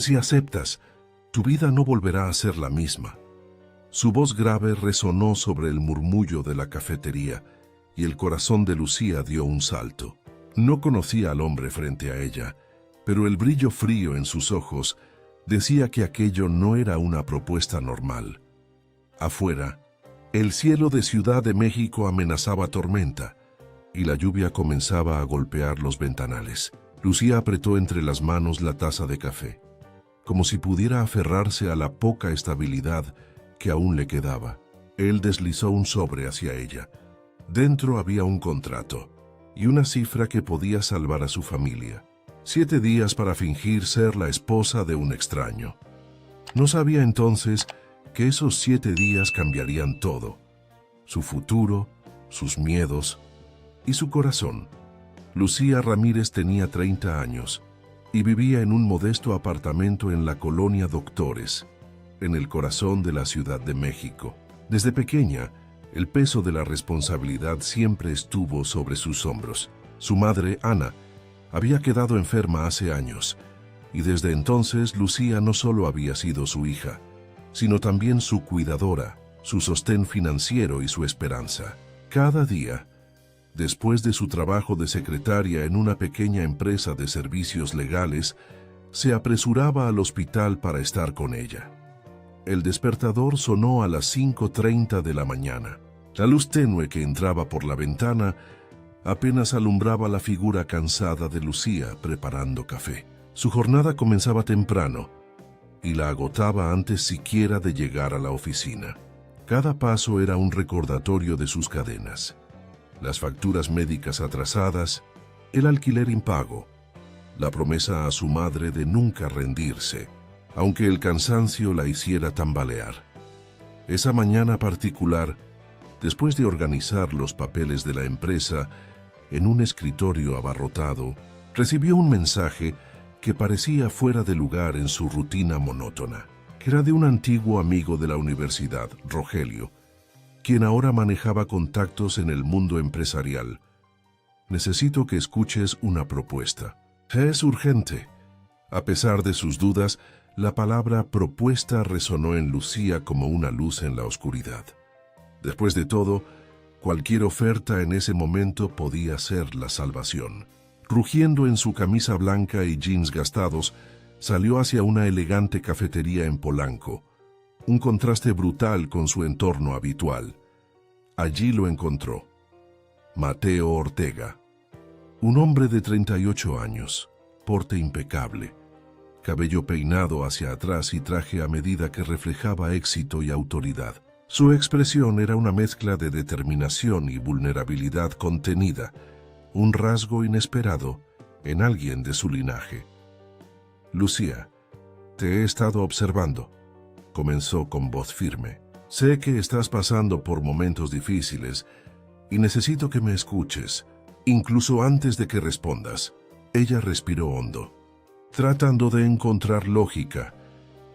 Si aceptas, tu vida no volverá a ser la misma. Su voz grave resonó sobre el murmullo de la cafetería y el corazón de Lucía dio un salto. No conocía al hombre frente a ella, pero el brillo frío en sus ojos decía que aquello no era una propuesta normal. Afuera, el cielo de Ciudad de México amenazaba tormenta y la lluvia comenzaba a golpear los ventanales. Lucía apretó entre las manos la taza de café, como si pudiera aferrarse a la poca estabilidad que aún le quedaba. Él deslizó un sobre hacia ella. Dentro había un contrato y una cifra que podía salvar a su familia. 7 días para fingir ser la esposa de un extraño. No sabía entonces que esos 7 días cambiarían todo: su futuro, sus miedos y su corazón. Lucía Ramírez tenía 30 años y vivía en un modesto apartamento en la colonia Doctores, en el corazón de la Ciudad de México. Desde pequeña, el peso de la responsabilidad siempre estuvo sobre sus hombros. Su madre, Ana, había quedado enferma hace años, y desde entonces Lucía no solo había sido su hija, sino también su cuidadora, su sostén financiero y su esperanza. Cada día, después de su trabajo de secretaria en una pequeña empresa de servicios legales, se apresuraba al hospital para estar con ella. El despertador sonó a las 5:30 de la mañana. La luz tenue que entraba por la ventana apenas alumbraba la figura cansada de Lucía preparando café. Su jornada comenzaba temprano y la agotaba antes siquiera de llegar a la oficina. Cada paso era un recordatorio de sus cadenas: las facturas médicas atrasadas, el alquiler impago, la promesa a su madre de nunca rendirse, aunque el cansancio la hiciera tambalear. Esa mañana particular, después de organizar los papeles de la empresa en un escritorio abarrotado, recibió un mensaje que parecía fuera de lugar en su rutina monótona. Era de un antiguo amigo de la universidad, Rogelio, quien ahora manejaba contactos en el mundo empresarial. Necesito que escuches una propuesta. Es urgente. A pesar de sus dudas, la palabra propuesta resonó en Lucía como una luz en la oscuridad. Después de todo, cualquier oferta en ese momento podía ser la salvación. Rugiendo en su camisa blanca y jeans gastados, salió hacia una elegante cafetería en Polanco, un contraste brutal con su entorno habitual. Allí lo encontró: Mateo Ortega, un hombre de 38 años, porte impecable, cabello peinado hacia atrás y traje a medida que reflejaba éxito y autoridad. Su expresión era una mezcla de determinación y vulnerabilidad contenida, un rasgo inesperado en alguien de su linaje. Lucía, te he estado observando, comenzó con voz firme. Sé que estás pasando por momentos difíciles y necesito que me escuches, incluso antes de que respondas. Ella respiró hondo, tratando de encontrar lógica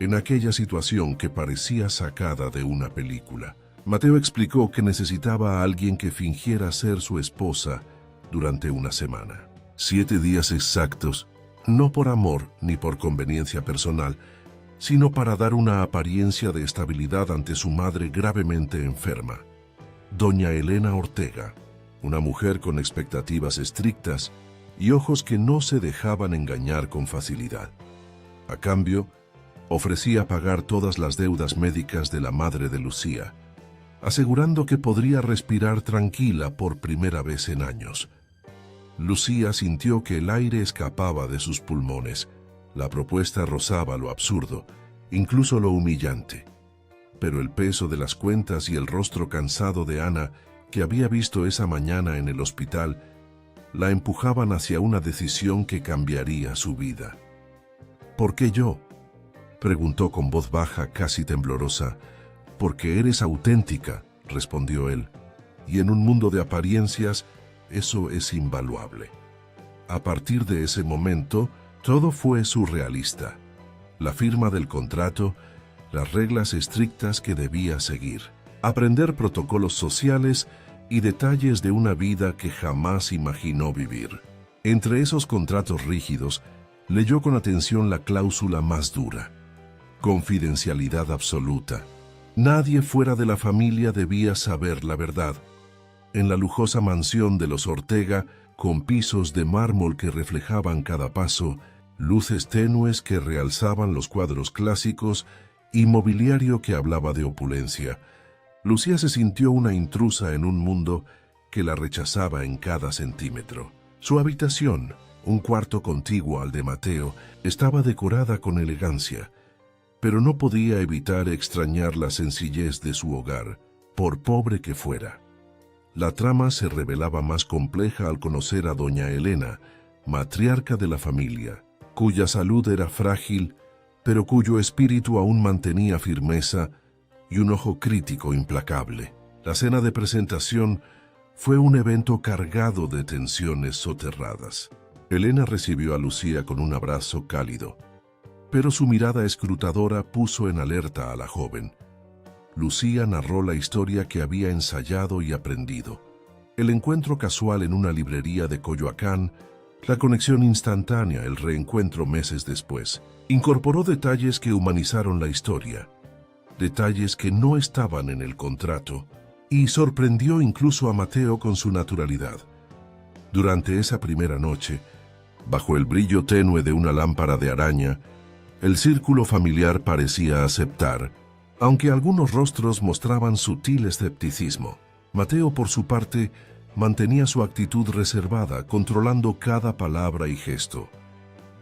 en aquella situación que parecía sacada de una película. Mateo explicó que necesitaba a alguien que fingiera ser su esposa durante una semana. 7 días exactos, no por amor ni por conveniencia personal, sino para dar una apariencia de estabilidad ante su madre gravemente enferma, doña Elena Ortega, una mujer con expectativas estrictas y ojos que no se dejaban engañar con facilidad. A cambio, ofrecía pagar todas las deudas médicas de la madre de Lucía, asegurando que podría respirar tranquila por primera vez en años. Lucía sintió que el aire escapaba de sus pulmones. La propuesta rozaba lo absurdo, incluso lo humillante. Pero el peso de las cuentas y el rostro cansado de Ana, que había visto esa mañana en el hospital, la empujaban hacia una decisión que cambiaría su vida. ¿Por qué yo?, preguntó con voz baja, casi temblorosa. Porque eres auténtica, respondió él, y en un mundo de apariencias, eso es invaluable. A partir de ese momento, todo fue surrealista. La firma del contrato, las reglas estrictas que debía seguir, aprender protocolos sociales y detalles de una vida que jamás imaginó vivir. Entre esos contratos rígidos, Leyó con atención la cláusula más dura: confidencialidad absoluta. Nadie fuera de la familia debía saber la verdad. En la lujosa mansión de los Ortega, con pisos de mármol que reflejaban cada paso, luces tenues que realzaban los cuadros clásicos y mobiliario que hablaba de opulencia, Lucía se sintió una intrusa en un mundo que la rechazaba en cada centímetro. Su habitación, un cuarto contiguo al de Mateo, estaba decorada con elegancia, pero no podía evitar extrañar la sencillez de su hogar, por pobre que fuera. La trama se revelaba más compleja al conocer a doña Elena, matriarca de la familia, cuya salud era frágil, pero cuyo espíritu aún mantenía firmeza y un ojo crítico implacable. La cena de presentación fue un evento cargado de tensiones soterradas. Elena recibió a Lucía con un abrazo cálido, pero su mirada escrutadora puso en alerta a la joven. Lucía narró la historia que había ensayado y aprendido. El encuentro casual en una librería de Coyoacán, la conexión instantánea, el reencuentro meses después. Incorporó detalles que humanizaron la historia, detalles que no estaban en el contrato, y sorprendió incluso a Mateo con su naturalidad. Durante esa primera noche, bajo el brillo tenue de una lámpara de araña, el círculo familiar parecía aceptar, aunque algunos rostros mostraban sutil escepticismo. Mateo, por su parte, mantenía su actitud reservada, controlando cada palabra y gesto.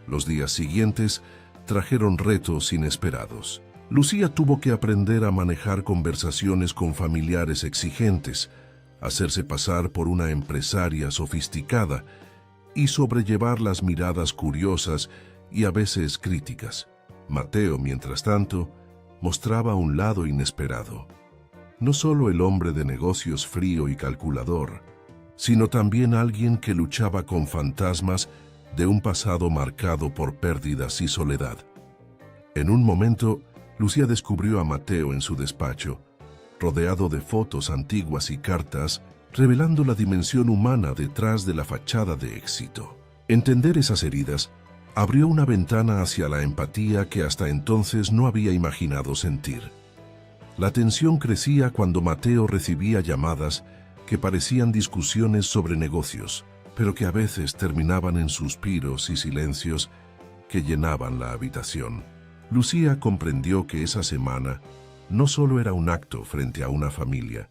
Los días siguientes trajeron retos inesperados. Lucía tuvo que aprender a manejar conversaciones con familiares exigentes, hacerse pasar por una empresaria sofisticada y sobrellevar las miradas curiosas y a veces críticas. Mateo, mientras tanto, mostraba un lado inesperado. No solo el hombre de negocios frío y calculador, sino también alguien que luchaba con fantasmas de un pasado marcado por pérdidas y soledad. En un momento, Lucía descubrió a Mateo en su despacho, rodeado de fotos antiguas y cartas, revelando la dimensión humana detrás de la fachada de éxito. Entender esas heridas abrió una ventana hacia la empatía que hasta entonces no había imaginado sentir. La tensión crecía cuando Mateo recibía llamadas que parecían discusiones sobre negocios, pero que a veces terminaban en suspiros y silencios que llenaban la habitación. Lucía comprendió que esa semana no solo era un acto frente a una familia,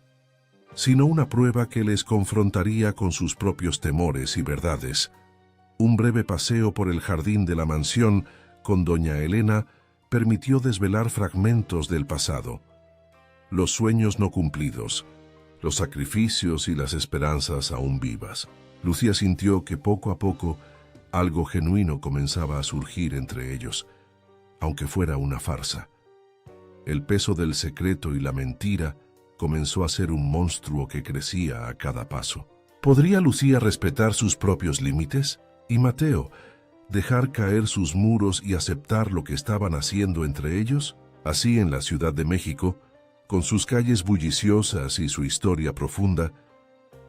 sino una prueba que les confrontaría con sus propios temores y verdades. Un breve paseo por el jardín de la mansión con doña Elena permitió desvelar fragmentos del pasado. Los sueños no cumplidos, los sacrificios y las esperanzas aún vivas. Lucía sintió que poco a poco algo genuino comenzaba a surgir entre ellos, aunque fuera una farsa. El peso del secreto y la mentira comenzó a ser un monstruo que crecía a cada paso. ¿Podría Lucía respetar sus propios límites? ¿Y Mateo dejar caer sus muros y aceptar lo que estaban haciendo entre ellos? Así, en la Ciudad de México, con sus calles bulliciosas y su historia profunda,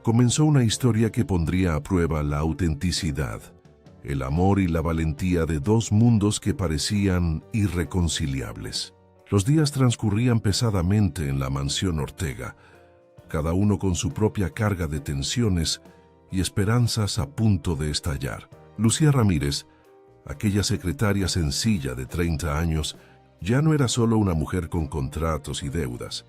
comenzó una historia que pondría a prueba la autenticidad, el amor y la valentía de dos mundos que parecían irreconciliables. Los días transcurrían pesadamente en la mansión Ortega, cada uno con su propia carga de tensiones y esperanzas a punto de estallar. Lucía Ramírez, aquella secretaria sencilla de 30 años, ya no era solo una mujer con contratos y deudas,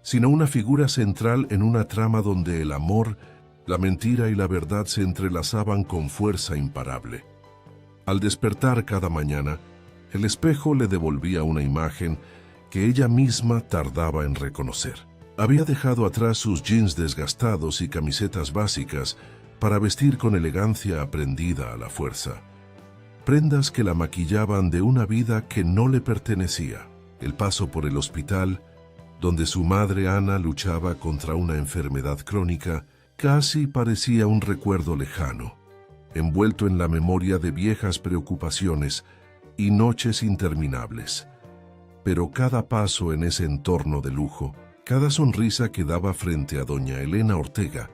sino una figura central en una trama donde el amor, la mentira y la verdad se entrelazaban con fuerza imparable. Al despertar cada mañana, el espejo le devolvía una imagen que ella misma tardaba en reconocer. Había dejado atrás sus jeans desgastados y camisetas básicas para vestir con elegancia aprendida a la fuerza. Prendas que la maquillaban de una vida que no le pertenecía. El paso por el hospital, donde su madre Ana luchaba contra una enfermedad crónica, casi parecía un recuerdo lejano, envuelto en la memoria de viejas preocupaciones y noches interminables. Pero cada paso en ese entorno de lujo, cada sonrisa que daba frente a doña Elena Ortega,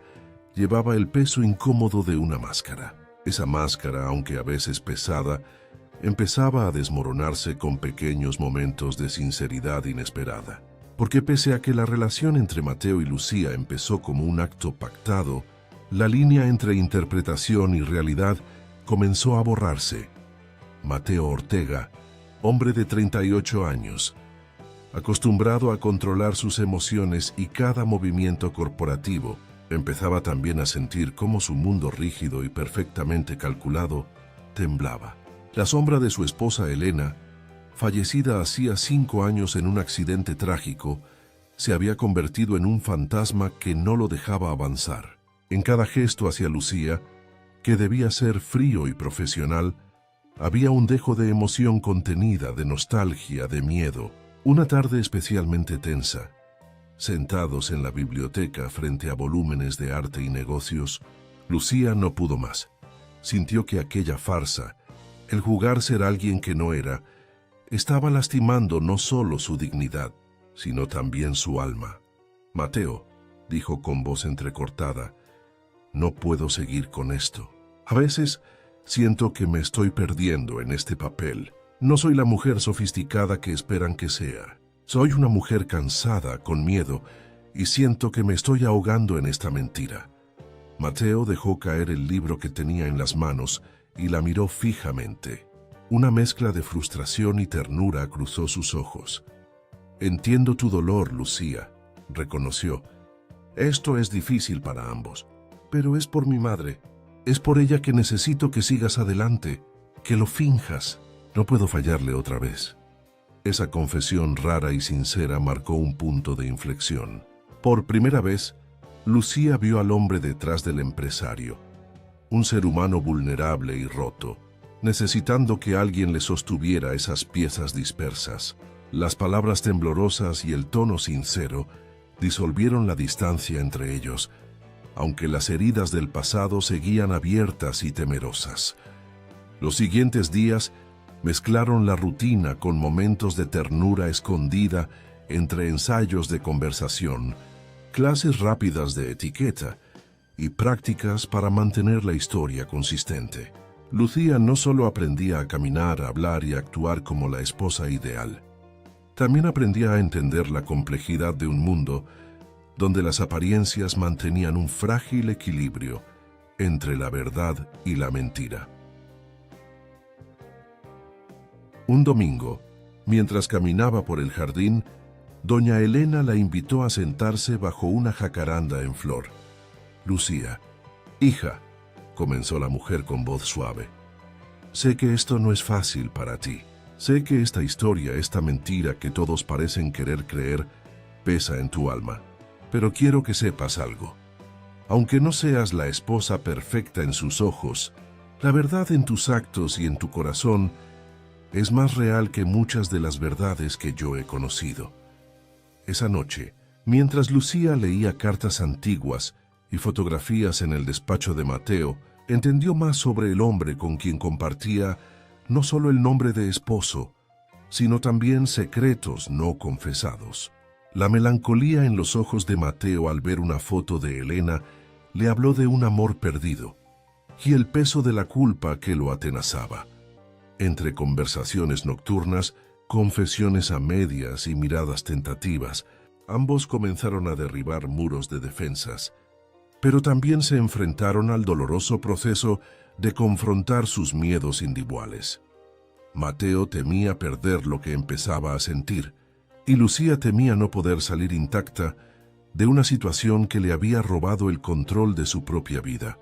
llevaba el peso incómodo de una máscara. Esa máscara, aunque a veces pesada, empezaba a desmoronarse con pequeños momentos de sinceridad inesperada. Porque pese a que la relación entre Mateo y Lucía empezó como un acto pactado, la línea entre interpretación y realidad comenzó a borrarse. Mateo Ortega, hombre de 38 años, acostumbrado a controlar sus emociones y cada movimiento corporativo, empezaba también a sentir cómo su mundo rígido y perfectamente calculado temblaba. La sombra de su esposa Elena, fallecida hacía 5 años en un accidente trágico, se había convertido en un fantasma que no lo dejaba avanzar. En cada gesto hacia Lucía, que debía ser frío y profesional, había un dejo de emoción contenida, de nostalgia, de miedo. Una tarde especialmente tensa, sentados en la biblioteca frente a volúmenes de arte y negocios, Lucía no pudo más. Sintió que aquella farsa, el jugar ser alguien que no era, estaba lastimando no solo su dignidad, sino también su alma. «Mateo», dijo con voz entrecortada, «no puedo seguir con esto. A veces siento que me estoy perdiendo en este papel. No soy la mujer sofisticada que esperan que sea. Soy una mujer cansada, con miedo, y siento que me estoy ahogando en esta mentira». Mateo dejó caer el libro que tenía en las manos y la miró fijamente. Una mezcla de frustración y ternura cruzó sus ojos. «Entiendo tu dolor, Lucía», reconoció. «Esto es difícil para ambos, pero es por mi madre. Es por ella que necesito que sigas adelante, que lo finjas. No puedo fallarle otra vez». Esa confesión rara y sincera marcó un punto de inflexión. Por primera vez, Lucía vio al hombre detrás del empresario, un ser humano vulnerable y roto, necesitando que alguien le sostuviera esas piezas dispersas. Las palabras temblorosas y el tono sincero disolvieron la distancia entre ellos, aunque las heridas del pasado seguían abiertas y temerosas. Los siguientes días mezclaron la rutina con momentos de ternura escondida entre ensayos de conversación, clases rápidas de etiqueta y prácticas para mantener la historia consistente. Lucía no solo aprendía a caminar, a hablar y a actuar como la esposa ideal, también aprendía a entender la complejidad de un mundo donde las apariencias mantenían un frágil equilibrio entre la verdad y la mentira. Un domingo, mientras caminaba por el jardín, doña Elena la invitó a sentarse bajo una jacaranda en flor. «Lucía, hija», comenzó la mujer con voz suave, «sé que esto no es fácil para ti. Sé que esta historia, esta mentira que todos parecen querer creer, pesa en tu alma. Pero quiero que sepas algo. Aunque no seas la esposa perfecta en sus ojos, la verdad en tus actos y en tu corazón es más real que muchas de las verdades que yo he conocido». Esa noche, mientras Lucía leía cartas antiguas y fotografías en el despacho de Mateo, entendió más sobre el hombre con quien compartía no solo el nombre de esposo, sino también secretos no confesados. La melancolía en los ojos de Mateo al ver una foto de Elena le habló de un amor perdido y el peso de la culpa que lo atenazaba. Entre conversaciones nocturnas, confesiones a medias y miradas tentativas, ambos comenzaron a derribar muros de defensas, pero también se enfrentaron al doloroso proceso de confrontar sus miedos individuales. Mateo temía perder lo que empezaba a sentir, y Lucía temía no poder salir intacta de una situación que le había robado el control de su propia vida.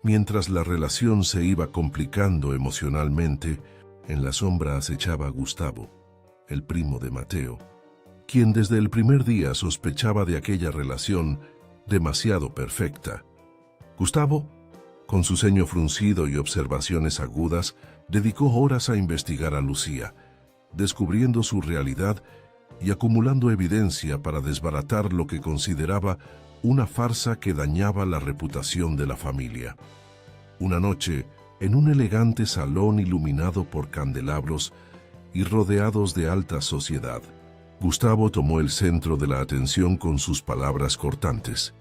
Mientras la relación se iba complicando emocionalmente, en la sombra acechaba a Gustavo, el primo de Mateo, quien desde el primer día sospechaba de aquella relación demasiado perfecta. Gustavo, con su ceño fruncido y observaciones agudas, dedicó horas a investigar a Lucía, descubriendo su realidad y acumulando evidencia para desbaratar lo que consideraba una farsa que dañaba la reputación de la familia. Una noche, en un elegante salón iluminado por candelabros y rodeados de alta sociedad, Gustavo tomó el centro de la atención con sus palabras cortantes.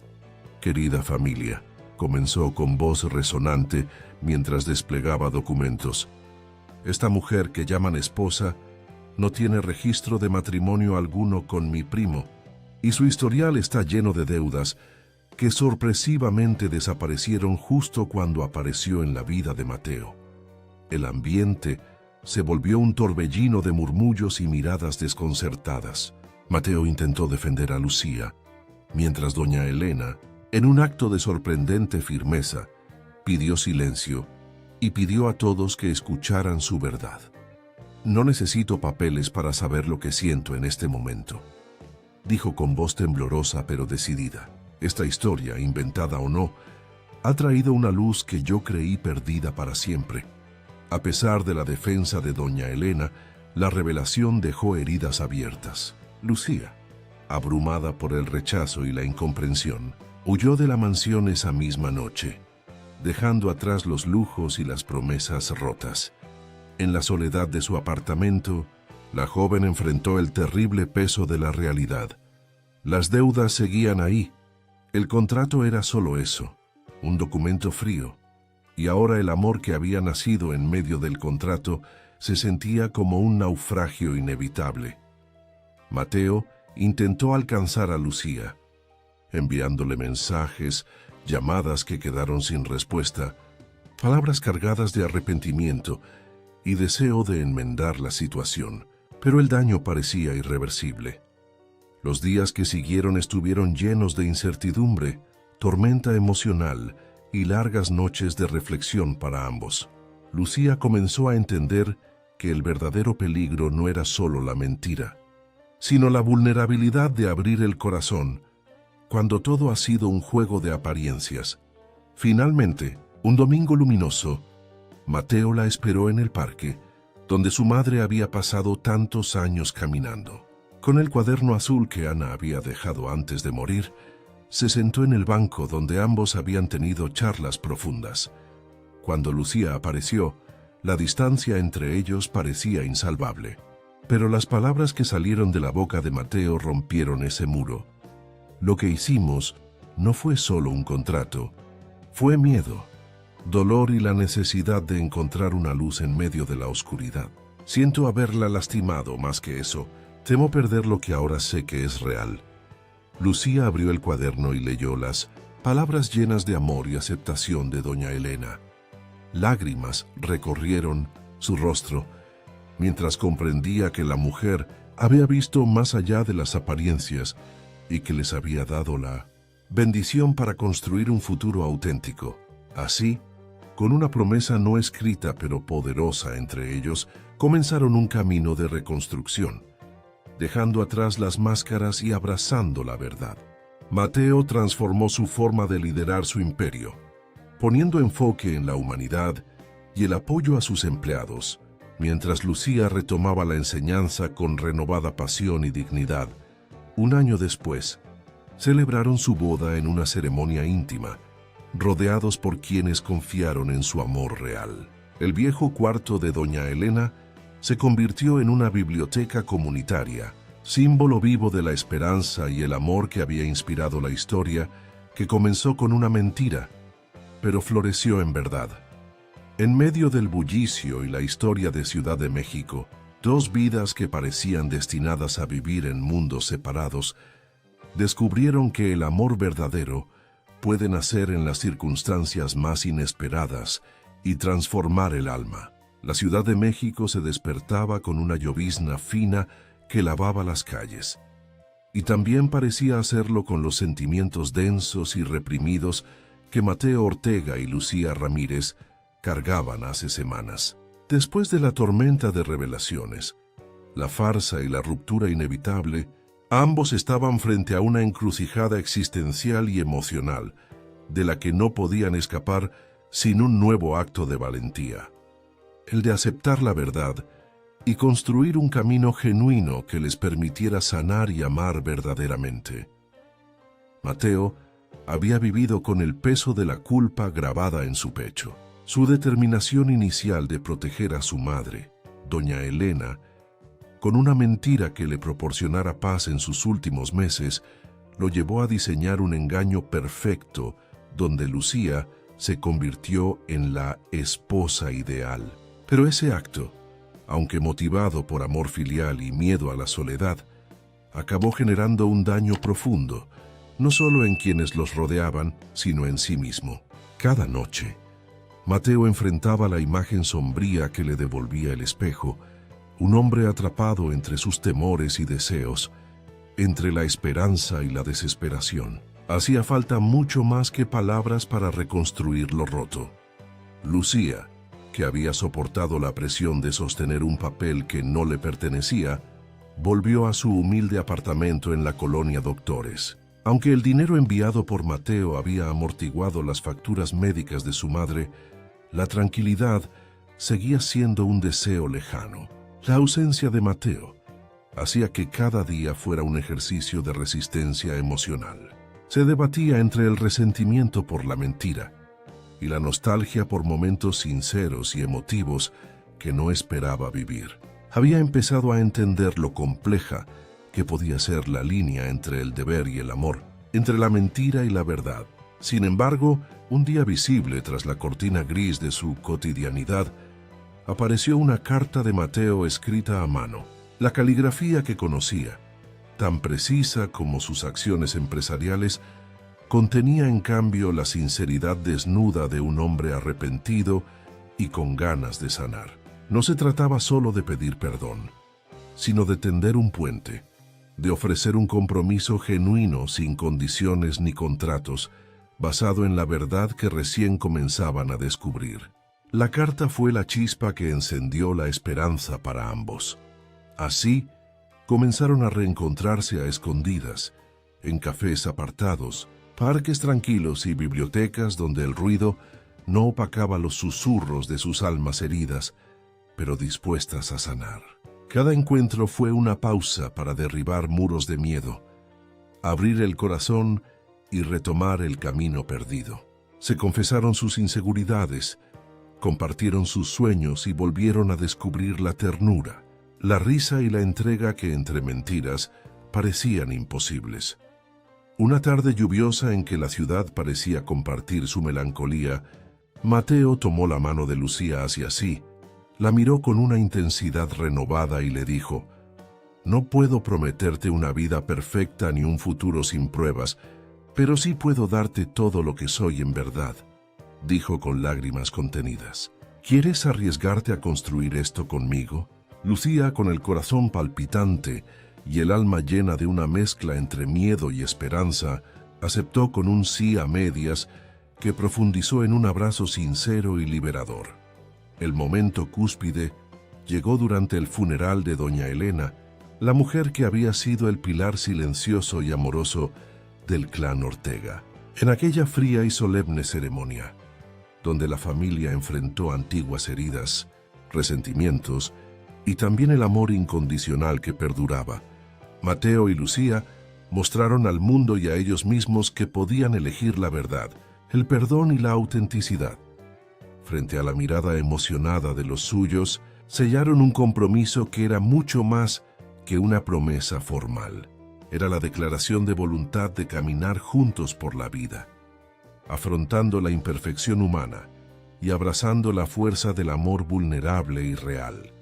«Querida familia», comenzó con voz resonante mientras desplegaba documentos, Esta mujer que llaman esposa no tiene registro de matrimonio alguno con mi primo, y su historial está lleno de deudas que sorpresivamente desaparecieron justo cuando apareció en la vida de Mateo. El ambiente se volvió un torbellino de murmullos y miradas desconcertadas. Mateo intentó defender a Lucía, mientras doña Elena, en un acto de sorprendente firmeza, pidió silencio y pidió a todos que escucharan su verdad. No necesito papeles para saber lo que siento en este momento, dijo con voz temblorosa pero decidida. Esta historia, inventada o no, ha traído una luz que yo creí perdida para siempre. A pesar de la defensa de doña Elena, la revelación dejó heridas abiertas. Lucía, abrumada por el rechazo y la incomprensión, huyó de la mansión esa misma noche, dejando atrás los lujos y las promesas rotas. En la soledad de su apartamento, la joven enfrentó el terrible peso de la realidad. Las deudas seguían ahí. El contrato era solo eso, un documento frío, y ahora el amor que había nacido en medio del contrato se sentía como un naufragio inevitable. Mateo intentó alcanzar a Lucía, enviándole mensajes, llamadas que quedaron sin respuesta, palabras cargadas de arrepentimiento y deseo de enmendar la situación, pero el daño parecía irreversible. Los días que siguieron estuvieron llenos de incertidumbre, tormenta emocional y largas noches de reflexión para ambos. Lucía comenzó a entender que el verdadero peligro no era solo la mentira, sino la vulnerabilidad de abrir el corazón cuando todo ha sido un juego de apariencias. Finalmente, un domingo luminoso, Mateo la esperó en el parque, donde su madre había pasado tantos años caminando. Con el cuaderno azul que Ana había dejado antes de morir, se sentó en el banco donde ambos habían tenido charlas profundas. Cuando Lucía apareció, la distancia entre ellos parecía insalvable. Pero las palabras que salieron de la boca de Mateo rompieron ese muro. Lo que hicimos no fue solo un contrato, fue miedo, dolor y la necesidad de encontrar una luz en medio de la oscuridad. Siento haberla lastimado más que eso. Temo perder lo que ahora sé que es real. Lucía abrió el cuaderno y leyó las palabras llenas de amor y aceptación de doña Elena. Lágrimas recorrieron su rostro, mientras comprendía que la mujer había visto más allá de las apariencias y que les había dado la bendición para construir un futuro auténtico. Así, con una promesa no escrita pero poderosa entre ellos, comenzaron un camino de reconstrucción, dejando atrás las máscaras y abrazando la verdad. Mateo transformó su forma de liderar su imperio, poniendo enfoque en la humanidad y el apoyo a sus empleados, mientras Lucía retomaba la enseñanza con renovada pasión y dignidad. Un año después, celebraron su boda en una ceremonia íntima, rodeados por quienes confiaron en su amor real. El viejo cuarto de doña Elena se convirtió en una biblioteca comunitaria, símbolo vivo de la esperanza y el amor que había inspirado la historia, que comenzó con una mentira, pero floreció en verdad. En medio del bullicio y la historia de Ciudad de México, dos vidas que parecían destinadas a vivir en mundos separados, descubrieron que el amor verdadero puede nacer en las circunstancias más inesperadas y transformar el alma. La Ciudad de México se despertaba con una llovizna fina que lavaba las calles, y también parecía hacerlo con los sentimientos densos y reprimidos que Mateo Ortega y Lucía Ramírez cargaban hace semanas. Después de la tormenta de revelaciones, la farsa y la ruptura inevitable, ambos estaban frente a una encrucijada existencial y emocional, de la que no podían escapar sin un nuevo acto de valentía: el de aceptar la verdad y construir un camino genuino que les permitiera sanar y amar verdaderamente. Mateo había vivido con el peso de la culpa grabada en su pecho. Su determinación inicial de proteger a su madre, doña Elena, con una mentira que le proporcionara paz en sus últimos meses, lo llevó a diseñar un engaño perfecto donde Lucía se convirtió en la esposa ideal. Pero ese acto, aunque motivado por amor filial y miedo a la soledad, acabó generando un daño profundo, no solo en quienes los rodeaban, sino en sí mismo. Cada noche, Mateo enfrentaba la imagen sombría que le devolvía el espejo, un hombre atrapado entre sus temores y deseos, entre la esperanza y la desesperación. Hacía falta mucho más que palabras para reconstruir lo roto. Lucía, que había soportado la presión de sostener un papel que no le pertenecía, volvió a su humilde apartamento en la colonia Doctores. Aunque el dinero enviado por Mateo había amortiguado las facturas médicas de su madre, la tranquilidad seguía siendo un deseo lejano. La ausencia de Mateo hacía que cada día fuera un ejercicio de resistencia emocional. Se debatía entre el resentimiento por la mentira y la nostalgia por momentos sinceros y emotivos que no esperaba vivir. Había empezado a entender lo compleja que podía ser la línea entre el deber y el amor, entre la mentira y la verdad. Sin embargo, un día visible tras la cortina gris de su cotidianidad, apareció una carta de Mateo escrita a mano. La caligrafía que conocía, tan precisa como sus acciones empresariales, contenía en cambio la sinceridad desnuda de un hombre arrepentido y con ganas de sanar. No se trataba solo de pedir perdón, sino de tender un puente, de ofrecer un compromiso genuino sin condiciones ni contratos, basado en la verdad que recién comenzaban a descubrir. La carta fue la chispa que encendió la esperanza para ambos. Así, comenzaron a reencontrarse a escondidas, en cafés apartados, parques tranquilos y bibliotecas donde el ruido no opacaba los susurros de sus almas heridas, pero dispuestas a sanar. Cada encuentro fue una pausa para derribar muros de miedo, abrir el corazón y retomar el camino perdido. Se confesaron sus inseguridades, compartieron sus sueños y volvieron a descubrir la ternura, la risa y la entrega que entre mentiras parecían imposibles. Una tarde lluviosa en que la ciudad parecía compartir su melancolía, Mateo tomó la mano de Lucía hacia sí, la miró con una intensidad renovada y le dijo: «No puedo prometerte una vida perfecta ni un futuro sin pruebas, pero sí puedo darte todo lo que soy en verdad», dijo con lágrimas contenidas. «¿Quieres arriesgarte a construir esto conmigo?». Lucía, con el corazón palpitante y el alma llena de una mezcla entre miedo y esperanza, aceptó con un sí a medias que profundizó en un abrazo sincero y liberador. El momento cúspide llegó durante el funeral de doña Elena, la mujer que había sido el pilar silencioso y amoroso del clan Ortega. En aquella fría y solemne ceremonia, donde la familia enfrentó antiguas heridas, resentimientos y también el amor incondicional que perduraba, Mateo y Lucía mostraron al mundo y a ellos mismos que podían elegir la verdad, el perdón y la autenticidad. Frente a la mirada emocionada de los suyos, sellaron un compromiso que era mucho más que una promesa formal. Era la declaración de voluntad de caminar juntos por la vida, afrontando la imperfección humana y abrazando la fuerza del amor vulnerable y real.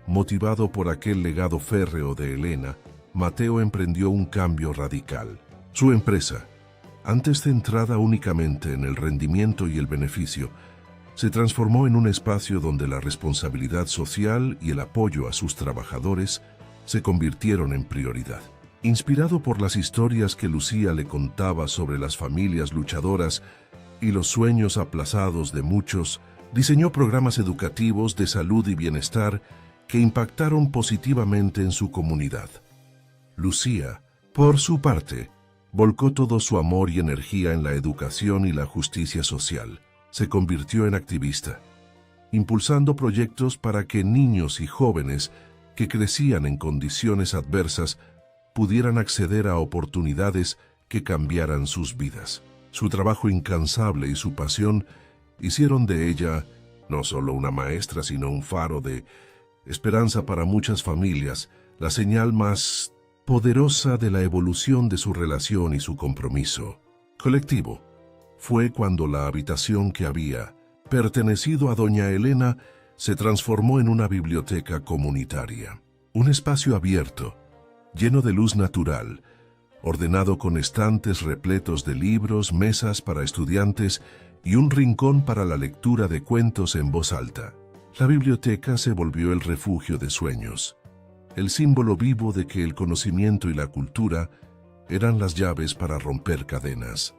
Motivado por aquel legado férreo de Elena, Mateo emprendió un cambio radical. Su empresa, antes centrada únicamente en el rendimiento y el beneficio, se transformó en un espacio donde la responsabilidad social y el apoyo a sus trabajadores se convirtieron en prioridad. Inspirado por las historias que Lucía le contaba sobre las familias luchadoras y los sueños aplazados de muchos, diseñó programas educativos de salud y bienestar que impactaron positivamente en su comunidad. Lucía, por su parte, volcó todo su amor y energía en la educación y la justicia social. Se convirtió en activista, impulsando proyectos para que niños y jóvenes que crecían en condiciones adversas pudieran acceder a oportunidades que cambiaran sus vidas. Su trabajo incansable y su pasión hicieron de ella no solo una maestra, sino un faro de esperanza para muchas familias, la señal más poderosa de la evolución de su relación y su compromiso colectivo. Fue cuando la habitación que había pertenecido a doña Elena se transformó en una biblioteca comunitaria. Un espacio abierto, lleno de luz natural, ordenado con estantes repletos de libros, mesas para estudiantes y un rincón para la lectura de cuentos en voz alta. La biblioteca se volvió el refugio de sueños, el símbolo vivo de que el conocimiento y la cultura eran las llaves para romper cadenas.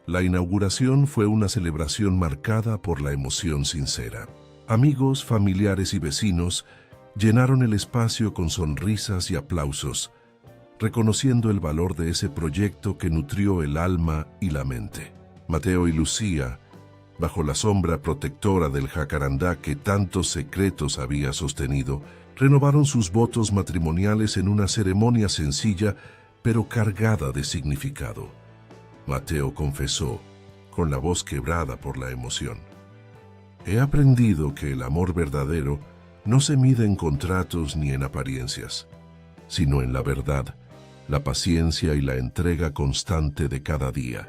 La inauguración fue una celebración marcada por la emoción sincera. Amigos, familiares y vecinos llenaron el espacio con sonrisas y aplausos, reconociendo el valor de ese proyecto que nutrió el alma y la mente. Mateo y Lucía, bajo la sombra protectora del jacarandá que tantos secretos había sostenido, renovaron sus votos matrimoniales en una ceremonia sencilla pero cargada de significado. Mateo confesó, con la voz quebrada por la emoción: «He aprendido que el amor verdadero no se mide en contratos ni en apariencias, sino en la verdad, la paciencia y la entrega constante de cada día».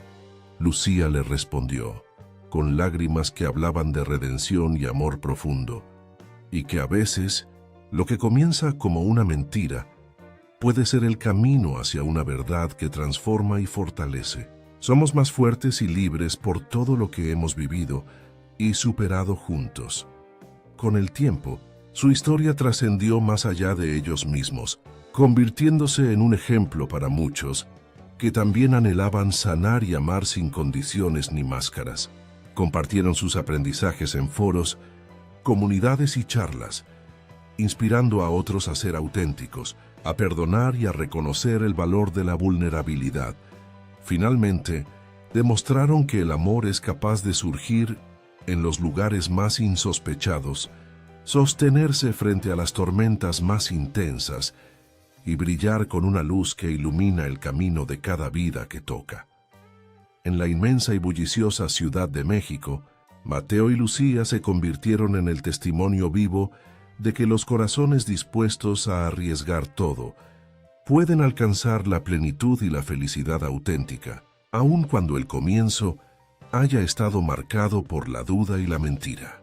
Lucía le respondió, con lágrimas que hablaban de redención y amor profundo, y que a veces lo que comienza como una mentira puede ser el camino hacia una verdad que transforma y fortalece. Somos más fuertes y libres por todo lo que hemos vivido y superado juntos. Con el tiempo, su historia trascendió más allá de ellos mismos, convirtiéndose en un ejemplo para muchos que también anhelaban sanar y amar sin condiciones ni máscaras. Compartieron sus aprendizajes en foros, comunidades y charlas, inspirando a otros a ser auténticos, a perdonar y a reconocer el valor de la vulnerabilidad. Finalmente, demostraron que el amor es capaz de surgir en los lugares más insospechados, sostenerse frente a las tormentas más intensas y brillar con una luz que ilumina el camino de cada vida que toca. En la inmensa y bulliciosa Ciudad de México, Mateo y Lucía se convirtieron en el testimonio vivo de que los corazones dispuestos a arriesgar todo pueden alcanzar la plenitud y la felicidad auténtica, aun cuando el comienzo haya estado marcado por la duda y la mentira.